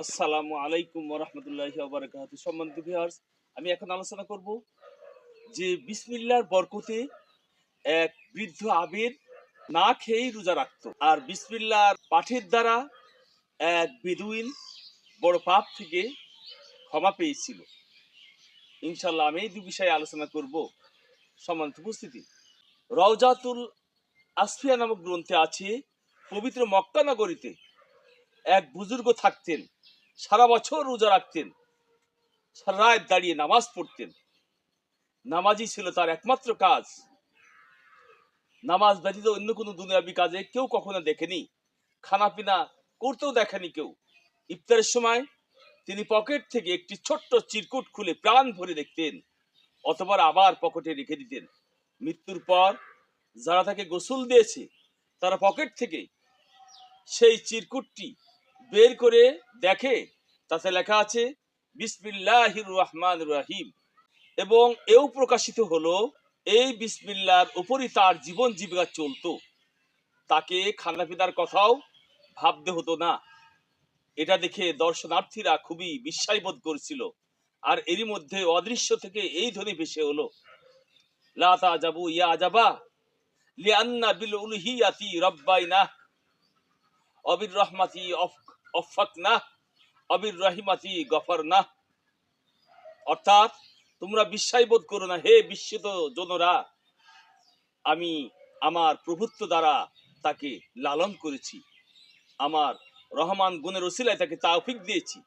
আসসালামু আলাইকুম ওয়া রাহমাতুল্লাহি ওয়া বারাকাতুহু। সম্মানিত ভিউয়ার্স, আমি এখন আলোচনা করব যে বিসমিল্লাহর বরকতে এক বৃদ্ধ আবির না খেয়েই রোজা রাখতো, আর বিসমিল্লাহর পাঠের দ্বারা এক বেদুইন বড় পাপ থেকে ক্ষমা পেয়েছিল। ইনশাআল্লাহ আমি এই দুই বিষয়ে আলোচনা করব। সম্মানিত উপস্থিতি, রওজাতুল আসফিয়া নামক গ্রন্থে আছে, পবিত্র মক্কা নগরীতে এক বুজুর্গ থাকতেন। সারা বছর রোজা রাখতেন, সারা রাত দাঁড়িয়ে নামাজ পড়তেন। নামাজই ছিল তার একমাত্র কাজ। নামাজ ব্যতীত অন্য কোনো দুনিয়াবি কাজে কেউ কখনো দেখেনি, খানা পিনা করতেও দেখেনি কেউ। ইফতারের সময় তিনি পকেট থেকে একটি ছোট্ট চিরকুট খুলে প্রাণ ভরে দেখতেন, অতঃপর আবার পকেটে রেখে দিতেন। মৃত্যুর পর যারা তাকে গোসল দিয়েছে তারা পকেট থেকে সেই চিরকুটটি বের করে দেখে, তাতে লেখা আছে বিসমিল্লাহির রহমানির রহিম, এবং এও প্রকাশিত হলো এই বিসমিল্লাহর উপরই তার জীবন জীবিকা চলতো। তাকে খানা পিনার কথাও ভাবতে হতো না। এটা দেখে দর্শনার্থীরা খুবই বিস্ময় বোধ করছিল। আর এরই মধ্যে অদৃশ্য থেকে এই ধ্বনি ভেসে হলো, লা তাজাবু ইয়া আজাবা লিআন্না বিল উলহিয়াতি রাব্বাইনা অবির রহমাতি অফাকনা অবির রহিমাতি গফরনা। অর্থাৎ, তোমরা বিস্ময় বোধ করো না হে বিস্মিত জনরা, আমি আমার প্রভুত্ব দ্বারা তাকে লালন করেছি, আমার রহমান গুণের ওসিলায় তাকে তাওফিক দিয়েছি,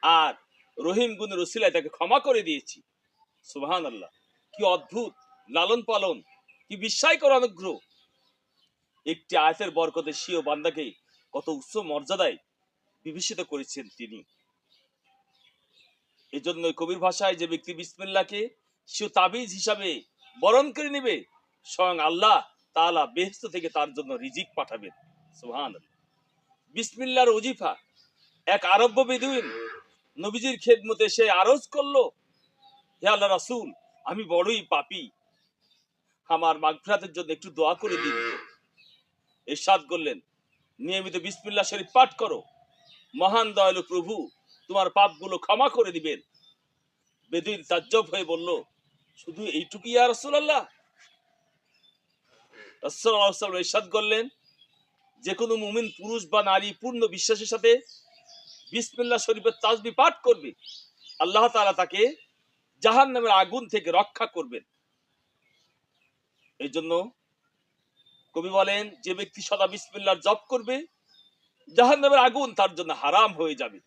আর রহিম গুণের ওসিলায় তাকে ক্ষমা করে দিয়েছি। সুবহানাল্লাহ, কি অদ্ভুত লালন পালন, কি বিস্ময়কর অনুগ্রহ। একটি আয়াতের বরকতে স্বীয় বান্দাকে কত উচ্চ মর্যাদায় বিভূষিত করেছেন তিনি। এজন্য কবির ভাষায়, যে ব্যক্তি বিসমিল্লাহকে স্বীয় তাবিজ হিসাবে বরণ করে নেবে, স্বয়ং আল্লাহ তাআলা বেহেশত থেকে তার জন্য রিজিক পাঠাবেন। সুবহানাল্লাহ। বিসমিল্লাহর ওজিফা। এক আরব্য বেদুইন নবীজির খেদমতে সে আরজ করলো, হে আল্লাহ রাসূল, আমি বড়ই পাপী, আমার মাগফিরাতের জন্য একটু দোয়া করে দিন। ইরশাদ করলেন, নিয়মিত বিসমিল্লাহ শরীফ পাঠ করো, মহান দয়ালু প্রভু তোমার পাপগুলো ক্ষমা করে দিবেন। বেদুইন তাজ্জব হয়ে বলল, শুধু এইটুকু ইয়া রাসূলুল্লাহ? রাসূলুল্লাহ সাল্লাল্লাহু আলাইহি ওয়াসাল্লাম ইরশাদ করলেন, যে কোনো মুমিন পুরুষ বা নারী পূর্ণ বিশ্বাসের সাথে বিসমিল্লাহ শরীফের তাসবিহ পাঠ করবে, আল্লাহ তাআলা তাকে জাহান্নামের আগুন থেকে রক্ষা করবেন। এই জন্য কবি বলেন, যে ব্যক্তি সদা বিসমিল্লাহর জপ করবে, জাহান্নামের আগুন তার জন্য হারাম হয়ে যাবে।